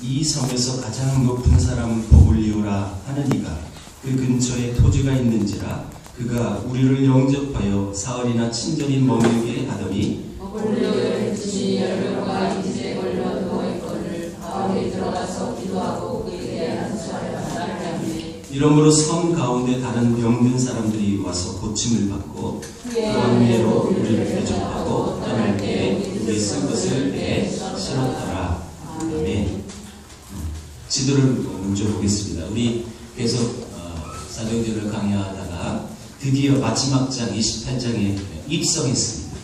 이 섬에서 가장 높은 사람은 복을 이루라 하느니가 그 근처에 토지가 있는지라 그가 우리를 영접하여 사흘이나 친절히 머물게 하더니 이러므로 섬 가운데 다른 병든 사람들이 와서 고침을 받고 그 언니로 우리를 대접하고 떠날 때에 우리 쓸 것을 내 실었더라. 아멘. 지도를 먼저 보겠습니다. 우리 계속 사도행전을 강의하다가 드디어 마지막 장 28장에 입성했습니다.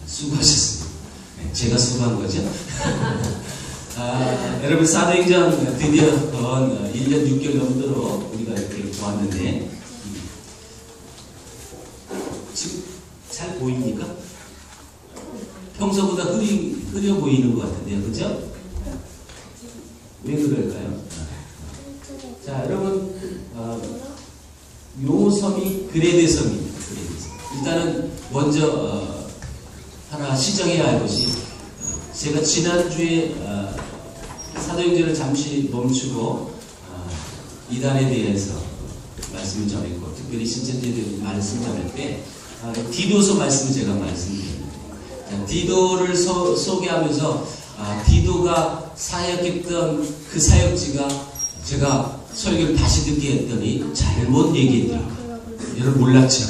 수고하셨습니다. 제가 수고한 거죠. 여러분 사도행전 드디어 1년 6개월 넘도록 우리가 이렇게 보았는데 지금 잘 보입니까? 평소보다 흐려 보이는 것 같은데요. 그죠? 왜 그럴까요? 자, 여러분 요 섬이 그레데 섬입니다. 그레데 섬. 일단은 먼저 하나 시정해야 할 것이 제가 지난주에 사도행전을 잠시 멈추고 이단에 대해서 말씀을 전했고 특별히 신천지에 말씀을 전할 때 디도서 말씀을 제가 말씀드립니다. 디도를 소개하면서 디도가 사역했던 그 사역지가 제가 설교를 다시 듣게 했더니 잘못 얘기했더라고요. 여러분 몰랐죠?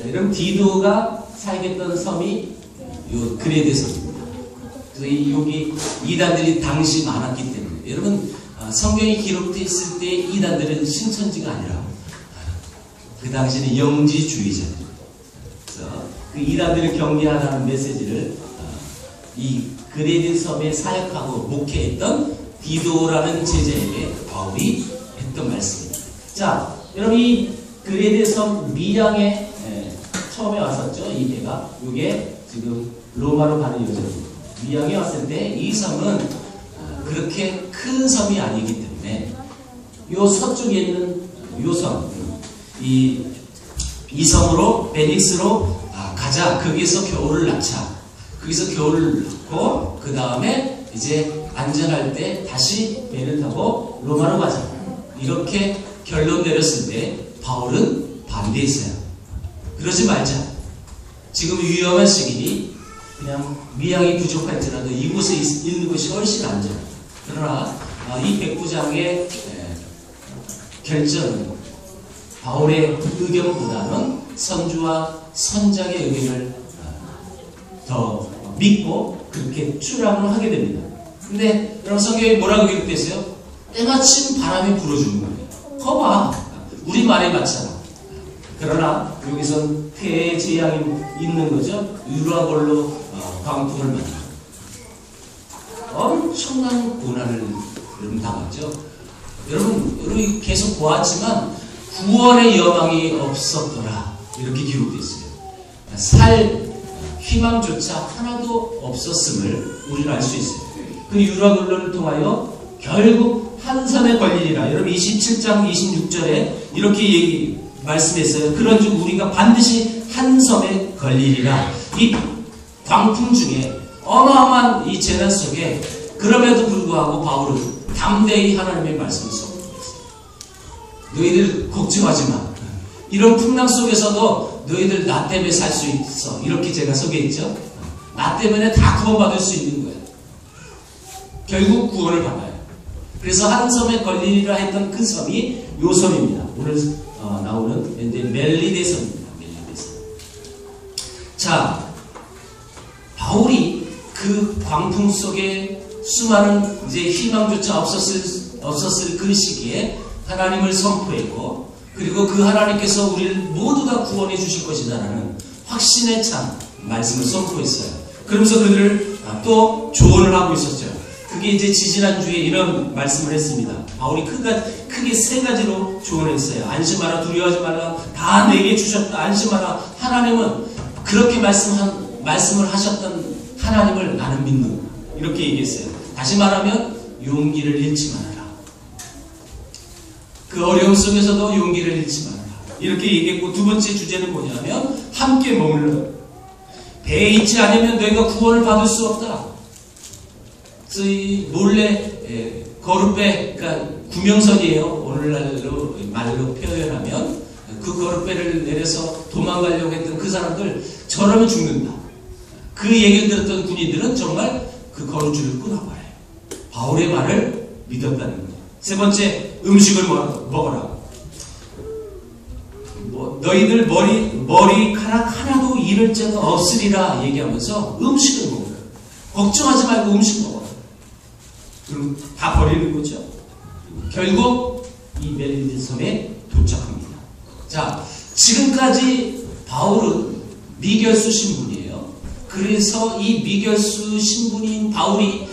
여러분 디도가 사역했던 섬이 요 그레데 섬입니다. 그래서 여기 이단들이 당시 많았기 때문에 여러분 성경이 기록되어 있을 때 이단들은 신천지가 아니라 그 당시에는 영지주의자들. 그래서 그 이단들을 경계하라는 메시지를 이 그레데 섬에 사역하고 목회했던 디도라는 제자에게 바울이 했던 말씀입니다. 자, 여러분 이 그레데 섬 미양에 처음에 왔었죠. 이 배가 이게 지금 로마로 가는 여정입니다. 미양에 왔을 때 이 섬은 그렇게 큰 섬이 아니기 때문에 요 서쪽에 있는 요 섬, 이 섬으로 베닉스로 가자. 거기서 겨울을 낳자. 거기서 겨울을 낳고 그 다음에 이제 안전할 때 다시 배를 타고 로마로 가자. 이렇게 결론 내렸을 때 바울은 반대했어요. 그러지 말자. 지금 위험한 시기니 그냥 미양이 부족할지라도 이곳에 있는 것이 훨씬 안전하다. 그러나 이 백부장의 결정은 바울의 의견보다는 선주와 선장의 의견을 더 믿고 그렇게 출항을 하게 됩니다. 근데 여러분 성경에 뭐라고 기록됐어요? 때마침 바람이 불어주는 거예요. 거봐, 우리 말에 맞잖아. 그러나 여기선 폐의 재앙이 있는 거죠. 유라걸로 광풍을 만나 엄청난 고난을 여러분 당했죠. 여러분 계속 보았지만 구원의 여망이 없었더라. 이렇게 기록되어 있어요. 살 희망조차 하나도 없었음을 우리는 알 수 있어요. 그 유라굴로를 통하여 결국 한 섬에 걸리리라. 여러분 27장 26절에 이렇게 말씀했어요. 그런즉 우리가 반드시 한 섬에 걸리리라. 이 광풍 중에 어마어마한 이 재난 속에 그럼에도 불구하고 바울은 담대히 하나님의 말씀을 선포했어요. 너희들 걱정하지 마. 이런 풍랑 속에서도 너희들 나 때문에 살 수 있어. 이렇게 제가 소개했죠. 나 때문에 다 구원받을 수 있는 거예요. 결국 구원을 받아요. 그래서 한 섬에 걸리리라 했던 그 섬이 요 섬입니다. 오늘 나오는 멜리데 섬입니다. 멜리데 섬. 자, 바울이 그 광풍 속에 수많은 이제 희망조차 없었을 그 시기에 하나님을 선포했고, 그리고 그 하나님께서 우리를 모두 다 구원해 주실 것이다라는 확신에 찬 말씀을 선포했어요. 그러면서 그들을 또 조언을 하고 있었죠. 그게 이제 지지난주에 이런 말씀을 했습니다. 바울이 크게 세 가지로 조언했어요. 안심하라, 두려워하지 말라, 다 내게 주셨다. 안심하라. 하나님은 그렇게 말씀을 하셨던 하나님을 나는 믿는다. 이렇게 얘기했어요. 다시 말하면 용기를 잃지 말아라. 그 어려움 속에서도 용기를 잃지 말아라. 이렇게 얘기했고, 두 번째 주제는 뭐냐면 함께 머물러 배에 있지 않으면 너희가 구원을 받을 수 없다. 그래서 이 몰래 거룻배, 그러니까 구명선이에요. 오늘날로 말로 표현하면 그 거룻배를 내려서 도망가려고 했던 그 사람들 저러면 죽는다. 그 얘기를 들었던 군인들은 정말 그 거루줄을 끊어버려요. 바울의 말을 믿었다는 거예요. 세 번째, 음식을 먹어라. 너희들 머리카락 하나도 잃을 자가 없으리라 얘기하면서 음식을 먹어라. 걱정하지 말고 음식 먹어라. 그럼 다 버리는 거죠. 결국 이 멜리데 섬에 도착합니다. 자, 지금까지 바울은 미결수 신분이에요. 그래서 이 미결수 신분인 바울이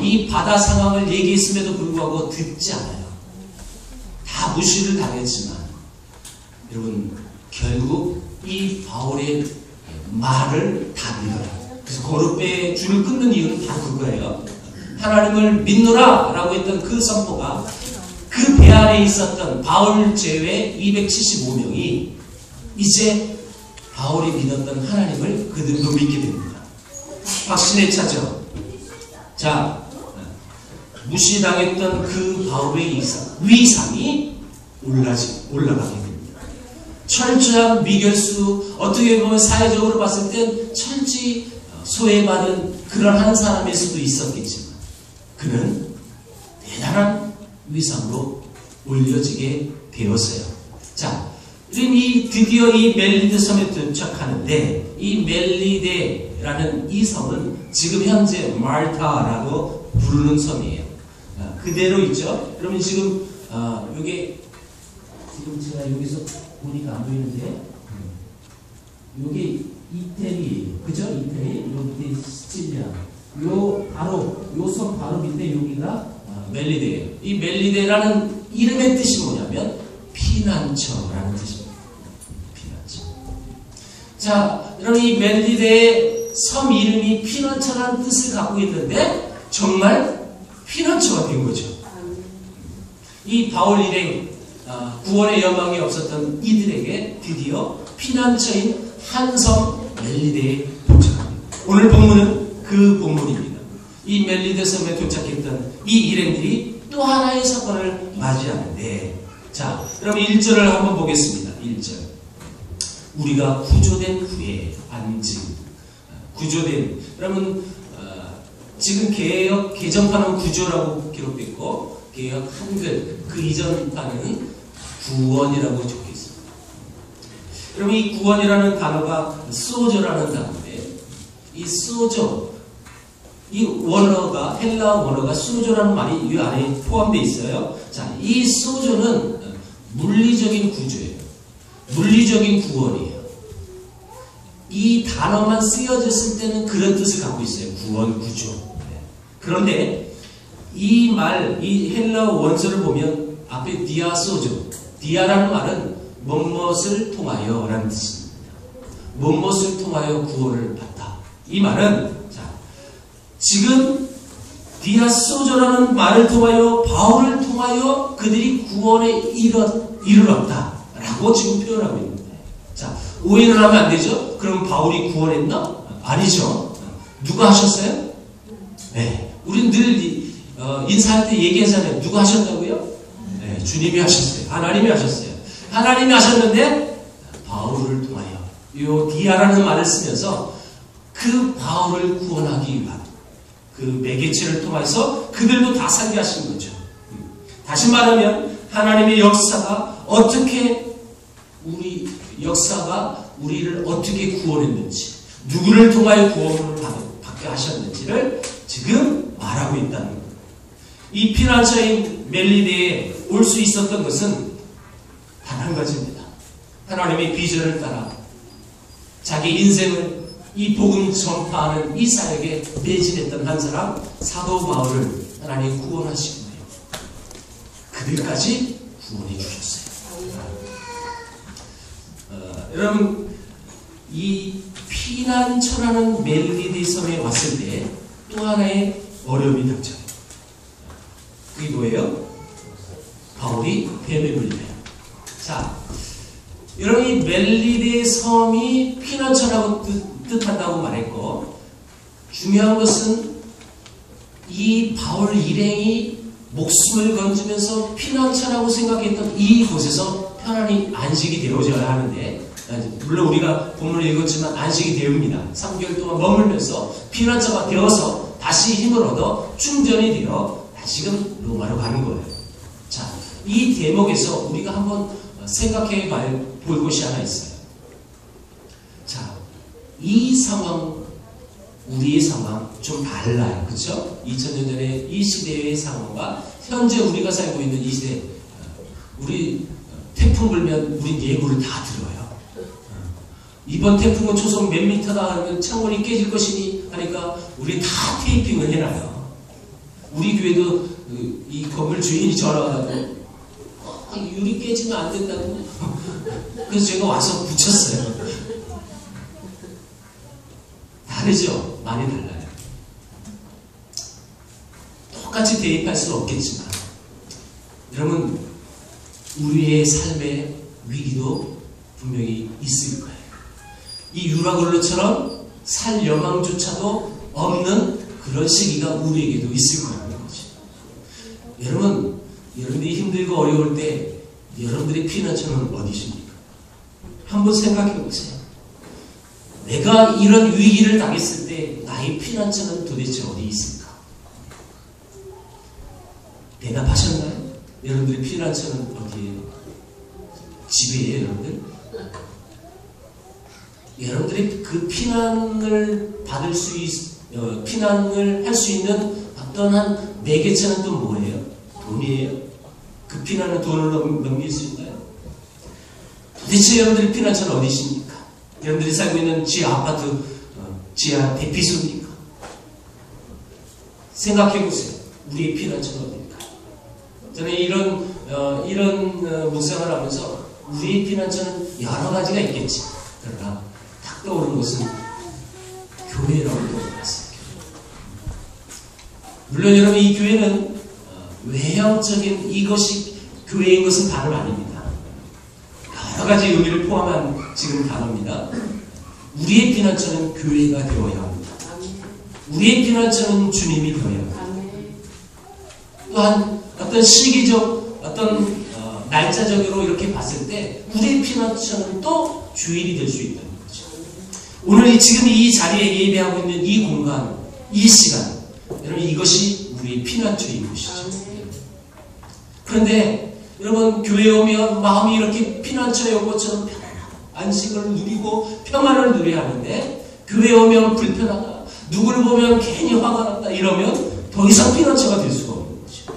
이 바다 상황을 얘기했음에도 불구하고 듣지 않아요. 다 무시를 당했지만 여러분, 결국 이 바울의 말을 다 믿어요. 그래서 거룻배에 줄을 끊는 이유는 바로 그거예요. 하나님을 믿노라 라고 했던 그 선포가 그 배 안에 있었던 바울 제외 275명이 이제 바울이 믿었던 하나님을 그들도 믿게 됩니다. 확신에 차죠. 자, 무시당했던 그 바울의 위상이 올라가게 됩니다. 철저한 미결수, 어떻게 보면 사회적으로 봤을 땐 철저히 소외받은 그런 한 사람일 수도 있었겠지만 그는 대단한 위상으로 올려지게 되었어요. 자, 드디어 이 멜리데 섬에 도착하는데 이 멜리데라는 이 섬은 지금 현재 말타라고 부르는 섬이에요. 그대로 있죠. 그러면 지금 이게 지금 제가 여기서 보니까 안 보이는데 여기 이태리, 그죠? 이태리, 여기 시칠리아, 요 섬 바로 밑에 여기가 멜리데예요. 이 멜리데라는 이름의 뜻이 뭐냐면 피난처라는 뜻입니다. 피난처. 자, 여러분 이 멜리데의 섬 이름이 피난처라는 뜻을 갖고 있는데 정말 피난처가 된 거죠. 이 바울 일행 구원의 여망이 없었던 이들에게 드디어 피난처인 한 섬 멜리데에 도착합니다. 오늘 본문은 그 본문입니다. 이 멜리데 섬에 도착했던 이 일행들이 또 하나의 사건을 맞이하는데, 자, 그럼 1절을 한번 보겠습니다. 1절. 우리가 구조된 후에 구조된, 그러면 지금 개역 개정판은 구조라고 기록됐고 개역 한글 그 이전 판은 구원이라고 적혀 있습니다. 그럼 이 구원이라는 단어가 소저라는 단어인데 이 소저, 이 원어가 헬라 원어가 소저라는 말이 이 안에 포함되어 있어요. 자, 이 소저는 물리적인 구조예요. 물리적인 구원이에요. 이 단어만 쓰여졌을 때는 그런 뜻을 갖고 있어요. 구원, 구조. 그런데 이 말, 이 헬라 원서를 보면 앞에 디아소저, 디아라는 말은 무엇을 통하여 라는 뜻입니다. 무엇을 통하여 구원을 받다. 이 말은 자, 지금 디아소저라는 말을 통하여 바울을 통하여 그들이 구원에 이르렀다 라고 지금 표현하고 있는 거예요. 자, 오해를 하면 안 되죠? 그럼 바울이 구원했나? 아니죠. 누가 하셨어요? 네, 우리는 늘 인사할 때 얘기하잖아요. 누가 하셨다고요? 네, 주님이 하셨어요. 하나님이 하셨어요. 하나님이 하셨는데 바울을 통하여 이 디아라는 말을 쓰면서 그 바울을 구원하기 위한 그 매개체를 통해서 그들도 다 살게 하신 거죠. 다시 말하면 하나님의 역사가 우리를 어떻게 구원했는지, 누구를 통하여 구원을 받게 하셨는지를 지금 말하고 있다는 겁니다. 이 피난처인 멜리데에 올 수 있었던 것은 단 한 가지입니다. 하나님의 비전을 따라 자기 인생을 이 복음 전파하는 이 사역에 매진했던 한 사람, 사도 바울을 하나님 구원하신 거예요. 그들까지 구원해 주셨어요. 여러분, 이 피난처라는 멜리데 섬에 왔을 때 또 하나의 어려움이 닥쳐요. 그게 뭐예요? 바울이 뱀에 물려요. 자, 여러분, 이 멜리데의 섬이 피난처라고 뜻한다고 말했고, 중요한 것은 이 바울 일행이 목숨을 건지면서 피난처라고 생각했던 이곳에서 편안히 안식이 되어져야 하는데, 물론 우리가 본문을 읽었지만 안식이 되옵니다. 3개월 동안 머물면서 피난처가 되어서 다시 힘을 얻어 충전이 되어 다시금 로마로 가는 거예요. 자, 이 대목에서 우리가 한번 생각해 볼 것이 하나 있어요. 자, 이 상황, 우리의 상황 좀 달라요. 그렇죠? 2000년 전에 이 시대의 상황과 현재 우리가 살고 있는 이 시대, 우리 태풍 불면 우린 예고를 다 들어요. 이번 태풍은 초속 몇 미터다 하면 창문이 깨질 것이니 하니까 우리 다 테이핑을 해놔요. 우리 교회도 이 건물 주인이 전화와가지고 유리 깨지면 안 된다고. 그래서 제가 와서 붙였어요. 다르죠? 많이 달라요. 똑같이 대입할 수는 없겠지만, 여러분, 우리의 삶의 위기도 분명히 있을 거예요. 이 유라굴로처럼 살 여망조차도 없는 그런 시기가 우리에게도 있을 거라는 거죠. 여러분, 여러분들이 힘들고 어려울 때 여러분들의 피난처는 어디십니까? 한번 생각해 보세요. 내가 이런 위기를 당했을 때 나의 피난처는 도대체 어디 있을까? 대답하셨나요? 여러분들의 피난처는 어디예요? 집이에요, 여러분들? 여러분들이 그 피난을 받을 피난을 할 수 있는 어떤 한 매개체는 또 뭐예요? 돈이에요? 그 피난은 돈을 넘길 수 있나요? 도대체 여러분들의 피난처는 어디십니까? 여러분들이 살고 있는 지하 아파트, 지하 대피소입니까? 생각해 보세요. 우리의 피난처는 어딜까? 저는 이런 묵상을 하면서 우리의 피난처는 여러 가지가 있겠지. 그러나 딱 떠오르는 것은 교회라고 떠올랐어요. 물론 여러분, 이 교회는 외형적인 이것이 교회인 것은 다름 아닙니다. 여러 가지 의미를 포함한 지금 단어입니다. 우리의 피난처는 교회가 되어야 합니다. 우리의 피난처는 주님이 되어야 합니다. 또한 어떤 시기적, 어떤 날짜적으로 이렇게 봤을 때 우리의 피난처는 또 주일이 될 수 있다는 거죠. 오늘 지금 이 자리에 예배하고 있는 이 공간, 이 시간, 여러분, 이것이 우리의 피난처인 곳이죠. 그런데 여러분, 교회에 오면 마음이 이렇게 피난처에 온 것처럼 편안하고 안식을 누리고 평안을 누려야 하는데, 교회에 오면 불편하다, 누구를 보면 괜히 화가 난다 이러면 더 이상 피난처가 될 수가 없는 거죠.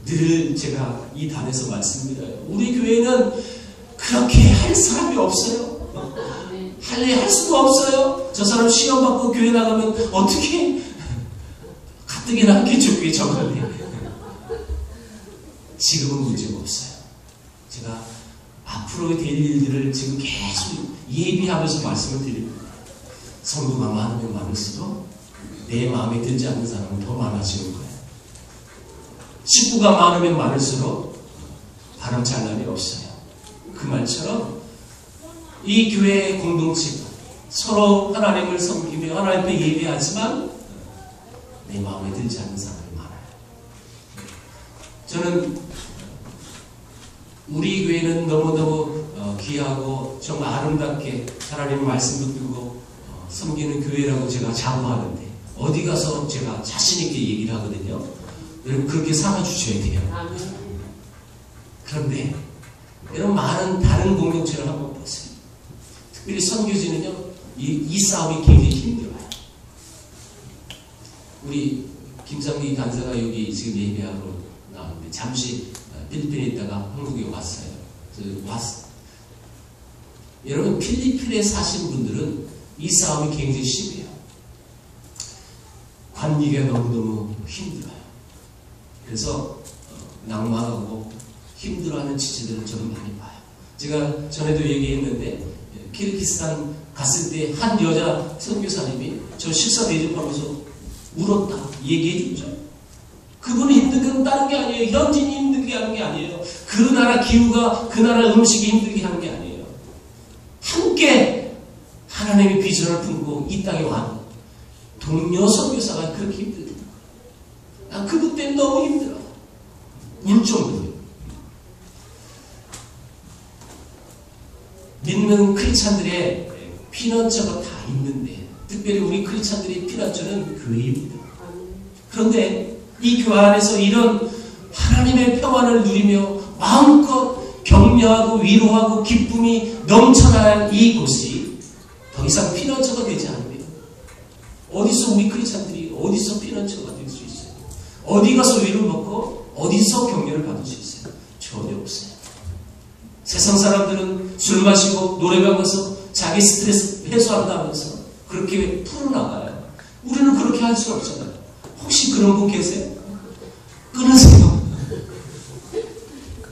늘 제가 이 단에서 말씀드려요. 우리 교회는 그렇게 할 사람이 없어요. 할 수도 없어요. 저 사람 시험 받고 교회 나가면 어떻게 가뜩이나 하겠죠, 교회 적응을. 지금은 문제가 없어요. 제가 앞으로 될 일들을 지금 계속 예비하면서 말씀을 드립니다. 성도가 많으면 많을수록 내 마음에 들지 않는 사람은 더 많아지는 거예요. 식구가 많으면 많을수록 바람잘 날이 없어요. 그 말처럼 이 교회의 공동체가 서로 하나님을 섬기며 하나님 앞에 예배하지만 내 마음에 들지 않는 사람이 많아요. 저는 우리 교회는 너무너무 귀하고 정말 아름답게 하나님의 말씀도 듣고 섬기는 교회라고 제가 자부하는데, 어디 가서 제가 자신있게 얘기를 하거든요. 여러분, 그렇게 삼아주셔야 돼요. 그런데 여러분, 많은 다른 공동체를 한번 보세요. 특별히 선교지는요, 이 싸움이 굉장히 힘들어요. 우리 김상기 간사가 여기 지금 예배하러 나왔는데, 잠시 필리핀에 있다가 한국에 왔어요. 여러분, 필리핀에 사신 분들은 이 싸움이 굉장히 심해요. 관리가 너무너무 힘들어요. 그래서 낭만하고 힘들어하는 지체들을 저는 많이 봐요. 제가 전에도 얘기했는데, 키르기스탄 갔을 때 한 여자 선교사님이 저 식사 대접하면서 울었다 얘기해 줬죠. 그분이 힘들게 다른 게 아니에요. 현지인이 힘들게 하는 게 아니에요. 그 나라 기후가 그 나라 음식이 힘들게 하는 게 아니에요. 함께 하나님의 비전을 품고 이 땅에 와 동료 선교사가 그렇게 힘들다. 난 그분 때문에 너무 힘들어. 일종으로 믿는 크리스찬들의 피난처가 다 있는데 특별히 우리 크리스찬들의 피난처는 교회입니다. 그런데 이 교회 안에서 이런 하나님의 평안을 누리며 마음껏 격려하고 위로하고 기쁨이 넘쳐날 이곳이 더 이상 피난처가 되지 않으면 어디서 우리 크리스찬들이 어디서 피난처가 될 수 있어요? 어디 가서 위로를 받고 어디서 격려를 받을 수 있어요? 전혀 없어요. 세상 사람들은 술 마시고 노래방 가서 자기 스트레스 해소한다면서 그렇게 풀어나가요. 우리는 그렇게 할 수 없잖아요. 혹시 그런 분 계세요? 끊으세요.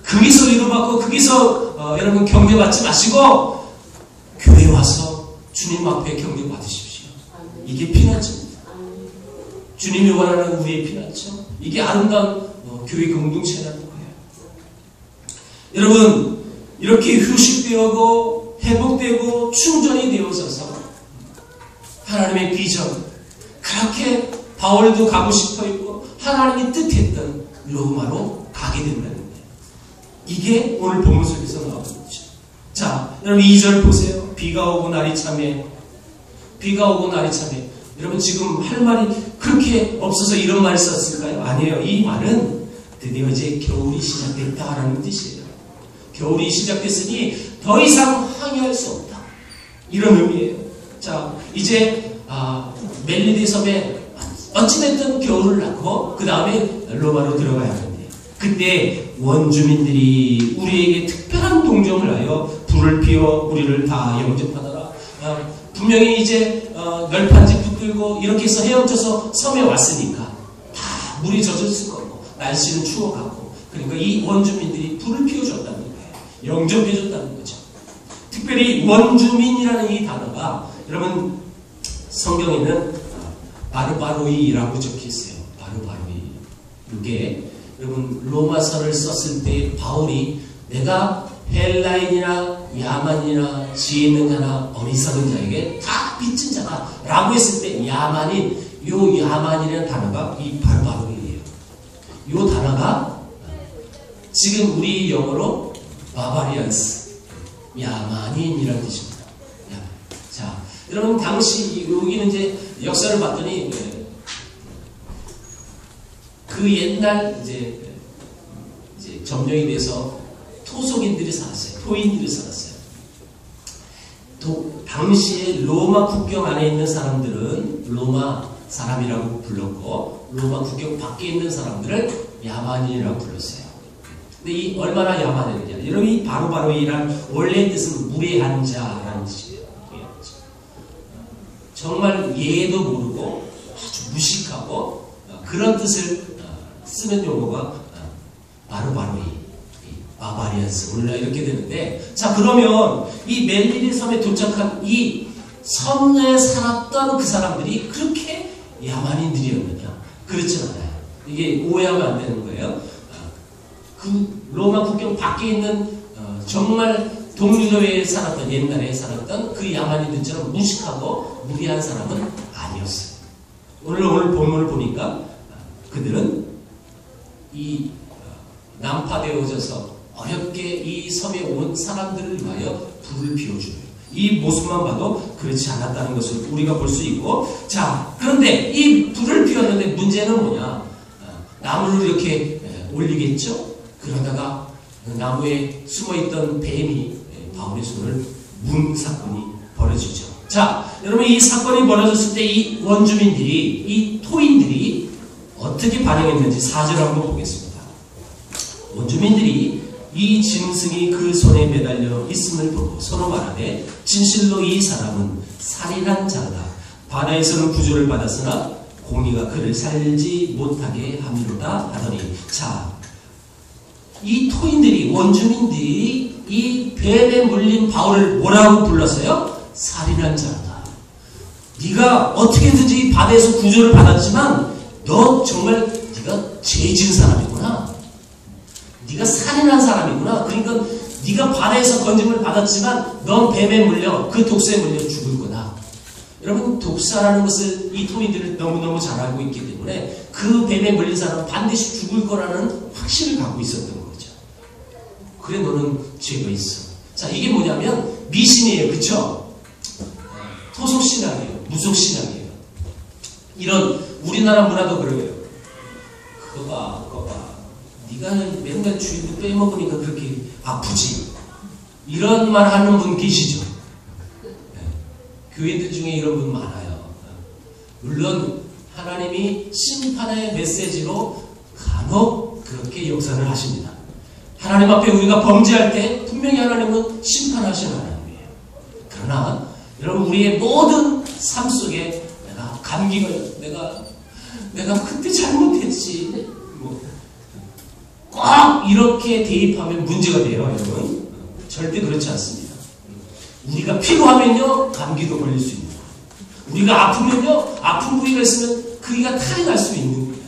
거기서 위로받고 거기서 여러분 격려받지 마시고 교회 와서 주님 앞에 격려받으십시오. 이게 피난처입니다. 주님이 원하는 우리의 피난처. 이게 아름다운 교회 공동체라는 거예요. 여러분 이렇게 휴식되고 회복되고 충전이 되어져서 하나님의 비전 그렇게 바울도 가고 싶어 했고 하나님이 뜻했던 로마로 가게 된다는 거예요. 이게 오늘 본문 속에서 나오는 거죠. 자, 여러분 2절 보세요. 비가 오고 날이 참에 비가 오고 날이 참에 여러분 지금 할 말이 그렇게 없어서 이런 말을 썼을까요? 아니에요. 이 말은 드디어 이제 겨울이 시작됐다라는 뜻이에요. 겨울이 시작됐으니 더 이상 항해할 수 없다. 이런 의미예요. 자, 이제 멜리데 섬에 어찌됐든 겨울을 낳고 그 다음에 로마로 들어가야 하는데 그때 원주민들이 우리에게 특별한 동정을 하여 불을 피워 우리를 다 영접하더라. 분명히 이제 널판지 붙들고 이렇게 해서 헤엄쳐서 섬에 왔으니까 다 물이 젖었을 거고 날씨는 추워가고 그러니까 이 원주민들이 불을 피워줬다는 거예요. 영접해줬다는 거죠. 특별히 원주민이라는 이 단어가 여러분 성경에는 바르바로이라고 적혀있어요. 바르바로이. 이게 여러분 로마서를 썼을 때 바울이 내가 헬라인이나 야만이나 지혜 있는 자나 어리석은 자에게 다 빚진 자다 라고 했을 때 야만인 요 야만이라는 단어가 이 바르바로이예요. 요 단어가 지금 우리 영어로 바바리안스 야만인이라는 뜻입니다. 자, 여러분 당시 여기는 이제 역사를 봤더니 그 옛날 이제 점령이 돼서 토속인들이 살았어요. 토인들이 살았어요. 당시에 로마 국경 안에 있는 사람들은 로마 사람이라고 불렀고 로마 국경 밖에 있는 사람들을 야만인이라고 불렀어요. 근데 이 얼마나 야만이냐? 여러분 이 바로 이란 원래 뜻은 무례한 자라는 뜻이에요. 정말 예도 모르고 아주 무식하고 그런 뜻을 쓰는 용어가 바로이 바바리안스 오늘날 이렇게 되는데 자 그러면 이 멜리데 섬에 도착한 이 섬에 살았던 그 사람들이 그렇게 야만인들이었느냐? 그렇지 않아요. 이게 오해하면 안 되는 거예요. 그 로마 국경 밖에 있는 정말 동유럽에 살았던 옛날에 살았던 그 야만인들처럼 무식하고 무리한 사람은 아니었어요. 오늘 본문을 보니까 그들은 이 난파되어져서 어렵게 이 섬에 온 사람들을 위하여 불을 피워주는 이 모습만 봐도 그렇지 않았다는 것을 우리가 볼 수 있고 자 그런데 이 불을 피웠는데 문제는 뭐냐 나무를 이렇게 올리겠죠. 그러다가 나무에 숨어있던 뱀이 바울의 손을 문 사건이 벌어지죠. 자, 여러분 이 사건이 벌어졌을 때 이 원주민들이 이 토인들이 어떻게 반응했는지 4절 한번 보겠습니다. 원주민들이 이 짐승이 그 손에 매달려 있음을 보고 서로 말하되 진실로 이 사람은 살인한 자다. 바다에서는 구조를 받았으나 공의가 그를 살지 못하게 함이로다 하더니 자, 이 토인들이 원주민들이 이 뱀에 물린 바울을 뭐라고 불렀어요? 살인한 자다. 네가 어떻게든지 바다에서 구조를 받았지만 너 정말 네가 죄 지은 사람이구나. 네가 살인한 사람이구나. 그러니까 네가 바다에서 건짐을 받았지만 넌 뱀에 물려 그 독소에 물려 죽을 거다. 여러분 독사라는 것을 이 토인들을 너무너무 잘 알고 있기 때문에 그 뱀에 물린 사람은 반드시 죽을 거라는 확신을 갖고 있었던 거죠. 그래 너는 죄가 있어. 자 이게 뭐냐면 미신이에요. 그쵸? 토속신앙이에요. 무속신앙이에요. 이런 우리나라 문화도 그래요. 그거 봐. 네가 맨날 주인도 빼먹으니까 그렇게 아프지. 이런 말 하는 분 계시죠? 네. 교인들 중에 이런 분 많아요. 물론 하나님이 심판의 메시지로 간혹 그렇게 역사를 하십니다. 하나님 앞에 우리가 범죄할 때 분명히 하나님은 심판하시는 하나님이에요. 그러나 여러분 우리의 모든 삶 속에 내가 감기 걸려 내가 그때 잘못했지 꼭 이렇게 대입하면 문제가 돼요. 여러분 절대 그렇지 않습니다. 우리가 피로하면요 감기도 걸릴 수 있는 거예요. 우리가 아프면요 아픈 부위가 있으면 그이가 탈이 날 수 있는 거예요.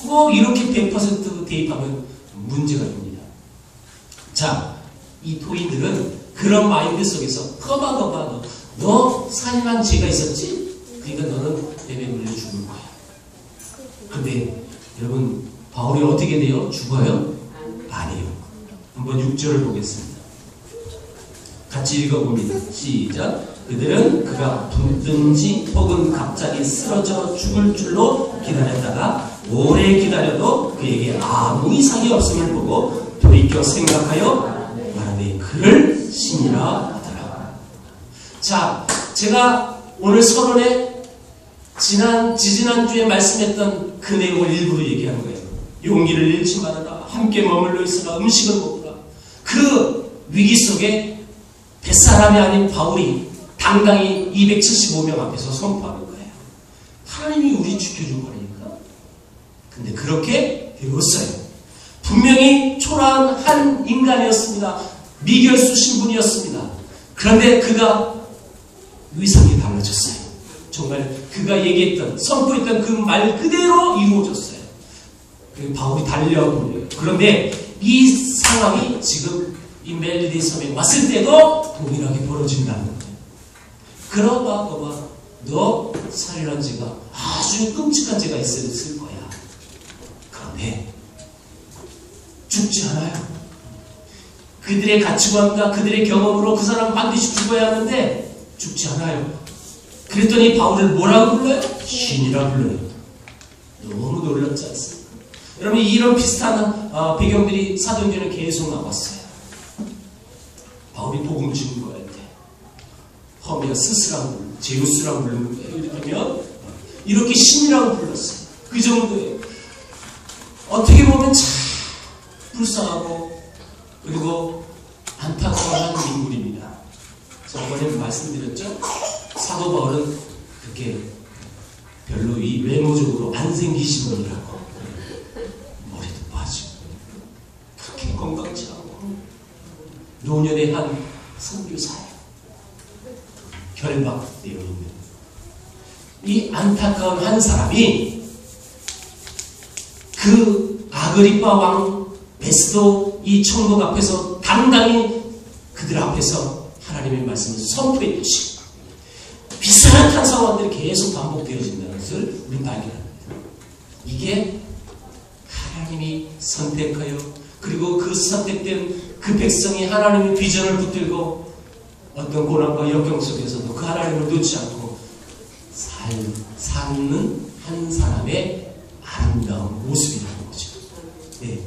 꼭 이렇게 100% 대입하면 문제가 됩니다. 자, 이 토인들은 그런 마인드 속에서 거봐 너 살인한 죄가 있었지? 그러니까 너는 뱀에 물려 죽을 거야. 근데 여러분 바울이 어떻게 돼요? 죽어요? 아니요. 한번 6절을 보겠습니다. 같이 읽어봅니다. 시작. 그들은 그가 붓든지 혹은 갑자기 쓰러져 죽을 줄로 기다렸다가 오래 기다려도 그에게 아무 이상이 없음을 보고 돌이켜 생각하여 말하되 그를 신이라 하더라. 자, 제가 오늘 서론에 지지난주에 말씀했던 그 내용을 일부러 얘기한 거예요. 용기를 잃지 말아라. 함께 머물러 있으라. 음식을 먹으라. 그 위기 속에 뱃사람이 아닌 바울이 당당히 275명 앞에서 선포하는 거예요. 하나님이 우리 지켜줄 거니까. 근데 그렇게 되었어요. 분명히 초라한 한 인간이었습니다. 미결수 신분이었습니다. 그런데 그가 위상이 달라졌어요. 정말 그가 얘기했던 선포했던 그 말 그대로 이루어졌어요. 바울이 달려버려요. 그런데 이 상황이 지금 이 멜리데 섬에 왔을 때도 동일하게 벌어진다는 거예요. 그러봐 너 살인한 죄가 아주 끔찍한 죄가 있을 거야. 그런데 죽지 않아요. 그들의 가치관과 그들의 경험으로 그 사람은 반드시 죽어야 하는데 죽지 않아요. 그랬더니 바울을 뭐라고 불러요? 신이라 불러요. 너무 놀랍지 않습니까? 여러분 이런 비슷한 배경들이 사도행전에 계속 나왔어요. 바울이 복음을 주는 거예요. 허미가 스스라고 불러, 제우스라고 부르는 거예요. 이를테면 이렇게 신이라고 불렀어요. 그 정도예요. 어떻게 보면 참 불쌍하고 그리고 안타까운 인물입니다. 저번에 말씀드렸죠? 사도 바울은 그렇게 별로 이 외모적으로 안 생기신 분이라고. 머리도 빠지고 그렇게 건강치 않고 노년의 한 선교사예요. 결박되어 있는 이 안타까운 한 사람이 그 아그리빠 왕 베스도 이 총독 앞에서 당당히 그들 앞에서 하나님의 말씀을 선포했듯이 비슷한 상황들이 계속 반복되어진다는 것을 우리는 발견합니다. 이게 하나님이 선택하여 그리고 그 선택된 그 백성이 하나님의 비전을 붙들고 어떤 고난과 역경 속에서도 그 하나님을 놓지 않고 사는 한 사람의 아름다운 모습이라는 거죠. 네.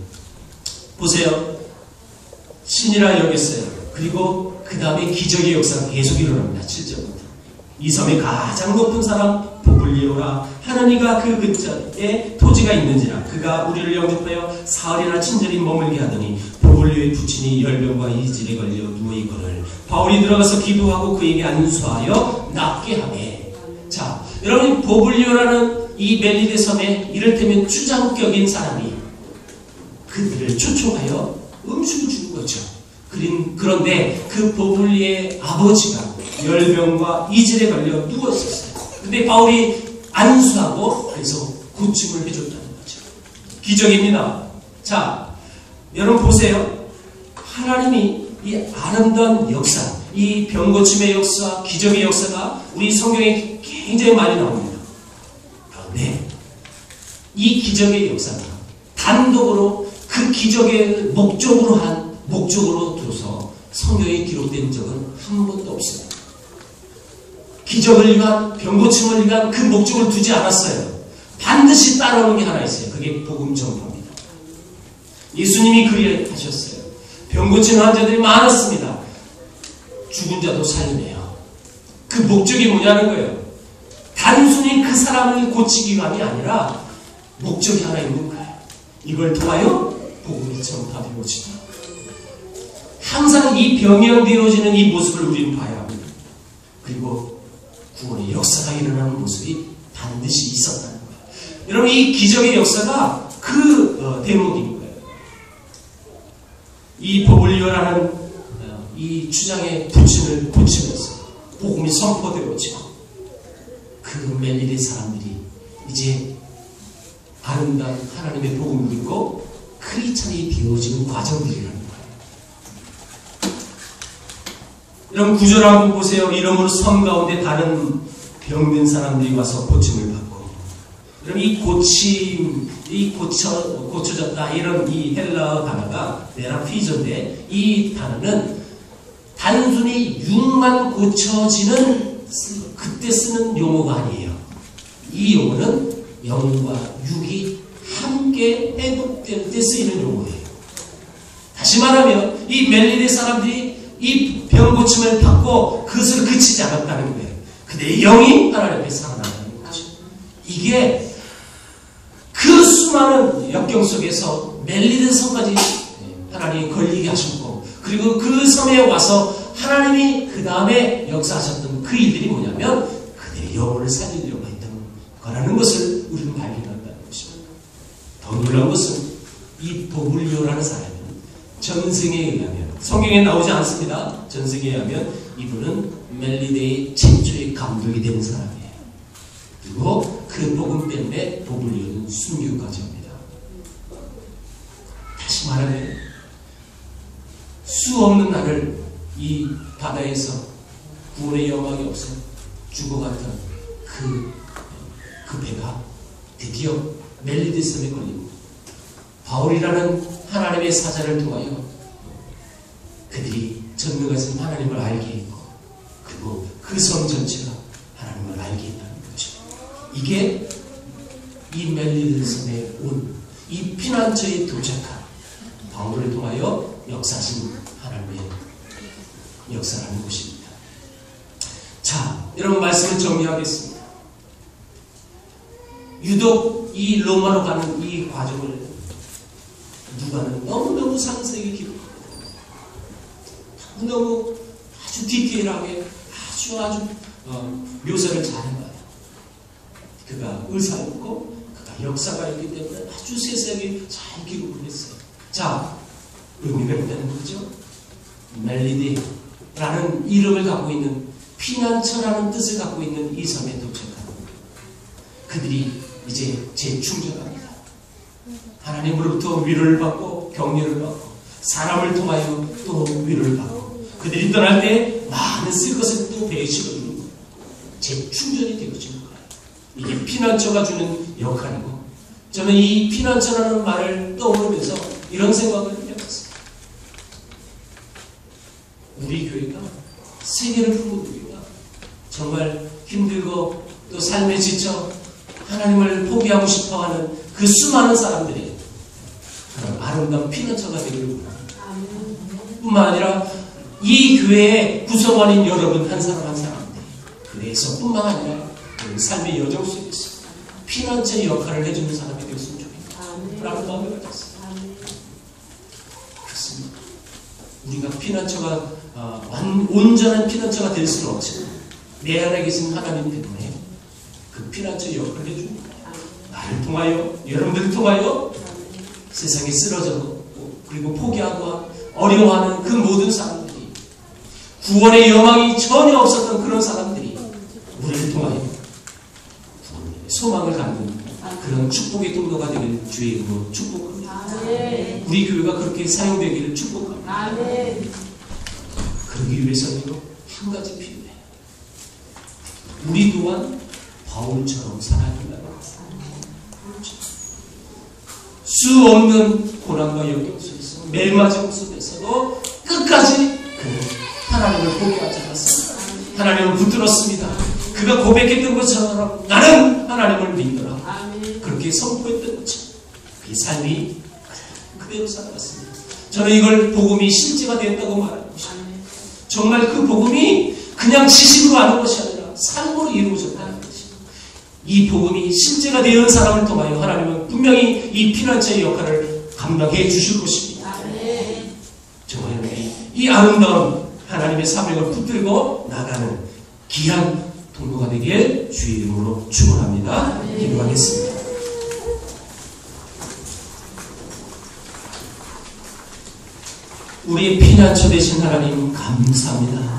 보세요. 신이라 여겼어요. 그리고 그 다음에 기적의 역사가 계속 일어납니다. 7절부터. 이 섬의 가장 높은 사람 보블리오라 하느니가 그 근처에 토지가 있는지라 그가 우리를 영접하여 사흘이나 친절히 머물게 하더니 보블리오의 부친이 열병과 이질에 걸려 누워있거늘 바울이 들어가서 기도하고 그에게 안수하여 낫게 하매. 자, 여러분 보블리오라는 이 멜리데 섬에 이를테면 주장격인 사람이 그들을 초청하여 음식을 주는 거죠. 그런데 그 보블리의 아버지가 열병과 이질에 걸려 누웠었어요. 근데 바울이 안수하고 그래서 고침을 해줬다는 거죠. 기적입니다. 자, 여러분 보세요. 하나님이 이 아름다운 역사, 이 병고침의 역사, 기적의 역사가 우리 성경에 굉장히 많이 나옵니다. 그런데 이 기적의 역사가 단독으로 그 기적의 목적으로 둬서 성경에 기록된 적은 한 번도 없습니다. 기적을 위한, 병고침을 위한 그 목적을 두지 않았어요. 반드시 따라오는 게 하나 있어요. 그게 복음 전파입니다. 예수님이 그리하셨어요. 병고침 환자들이 많았습니다. 죽은 자도 살리네요. 그 목적이 뭐냐는 거예요. 단순히 그 사람을 고치기 위함이 아니라 목적이 하나 있는 거예요. 이걸 통하여 복음이 전파되어지다. 항상 이 병행되어지는 이 모습을 우리는 봐야 합니다. 그리고 구원의 역사가 일어나는 모습이 반드시 있었다는 거예요. 여러분, 이 기적의 역사가 그 대목인 거예요. 이 보블리오라는 이 주장의 부침을 고치면서 복음이 선포되어지고 그 멜리데 사람들이 이제 아름다운 하나님의 복음을 믿고 크리스찬이 되어지는 과정들이라는 거예요. 이런 구절을 한번 보세요. 이러므로 섬 가운데 다른 병든 사람들이 와서 고침을 받고, 그럼 이 고침, 고쳐졌다, 이런 이 헬라어 단어가 네라피저인데, 이 단어는 단순히 육만 고쳐지는 그때 쓰는 용어가 아니에요. 이 용어는 영과 육이 함께 회복될 때 쓰이는 용어예요. 다시 말하면 이 멜리데 사람들이 이 병고침을 받고 그것을 그치지 않았다는 거예요. 그들의 영이 하나님 앞에 살아난다는 거죠. 이게 그 수많은 역경 속에서 멜리데 섬까지 하나님이 걸리게 하셨고, 그리고 그 섬에 와서 하나님이 그 다음에 역사하셨던 그 일들이 뭐냐면 그들의 영혼을 살리려고 했던 거라는 것을 우리는 발견한다는 것입니다. 더 놀라운 것은 이 보블리오라는 사람은 전승에 의하면, 성경에 나오지 않습니다. 전승에 의하면 이분은 멜리데의 최초의 감독이 되는 사람이에요. 그리고 그 복음 때문에 보블리오는 순교까지 합니다. 다시 말하면 수 없는 나를 이 바다에서 구원의 여망이 없어 죽어갔던 그 배가 드디어 멜리데 섬에 걸리고 바울이라는 하나님의 사자를 통하여 그들이 전능하신 하나님을 알게 했고, 그리고 그 섬 전체가 하나님을 알게 했다는 거죠. 이게 이 멜리데 섬에 온 이 피난처에 도착한 바울을 통하여 역사하신 하나님의 역사라는 것입니다. 자, 여러분, 말씀을 정리하겠습니다. 유독 이 로마로 가는 이 과정을 누가는 너무너무 상세하게 기록합니다. 너무 아주 디테일하게 아주 묘사를 잘해봐요. 그가 의사였고 그가 역사가 있기 때문에 아주 세세하게 잘 기록을 했어요. 자, 의미가 있다는 거죠. 멜리데라는 이름을 갖고 있는, 피난처라는 뜻을 갖고 있는 이 섬에 도착하고 그들이 이제 재충전합니다. 하나님으로부터 위로를 받고 격려를 받고 사람을 통하여 또 위로를 받고, 그들이 떠날 때 많은 쓸 것을 또 배치고 주는 거예요. 재충전이 되어지는 거예요. 이게 피난처가 주는 역할이고, 저는 이 피난처라는 말을 떠오르면서 이런 생각을 해봤어요. 우리 교회가, 세계를 품은 교회가 정말 힘들고 또 삶에 지쳐 하나님을 포기하고 싶어하는 그 수많은 사람들이 그런 아름다운 피난처가 되기를 원합니다. 뿐만 아니라 이 교회의 구성원인 여러분 한 사람 한 사람들, 그래서 뿐만 아니라 삶의 여정 속에서 피난처의 역할을 해주는 사람이 되었으면 좋겠다 라는 마음을 가졌습니다. 그렇습니다. 우리가 피난처가 온전한 피난처가 될 수는 없지만 내 안에 계신 하나님 때문에 그 피난처의 역할을 해줍니다. 나를 통하여, 여러분들을 통하여 세상에 쓰러져 그리고 포기하고 어려워하는 그 모든 사람들이, 구원의 여망이 전혀 없었던 그런 사람들이 우리를 통하여 구원의 소망을 갖는 그런 축복의 통로가 되길 주의 이름으로 축복합니다. 아멘. 우리 교회가 그렇게 사용되기를 축복합니다. 아멘. 그러기 위해서는 한 가지 필요해. 우리 또한 바울처럼 살아야 된다는 것입니다. 수 없는 고난과 역경 속에서 멜마정 속에서도 끝까지 그는 하나님을 포기하지 않았습니다. 하나님을 붙들었습니다. 그가 고백했던 것처럼 나는 하나님을 믿노라. 아멘. 그렇게 선포했던 것처럼 그 삶이 그대로 살아갔습니다. 저는 이걸 복음이 실제가 됐다고 말하는 것입니다. 아멘. 정말 그 복음이 그냥 지식으로 아는 것이 아니라 삶으로 이루어졌다는 것입니다. 이 복음이 실제가 되는 사람을 통하여 하나님은 분명히 이 피난처의 역할을 감당해 주실 것입니다. 아멘. 저와 여러분이 이 아름다운 하나님의 사명을 붙들고 나가는 귀한 통로가 되길 주의 이름으로 축원합니다. 기도하겠습니다. 우리의 피난처 되신 하나님 감사합니다.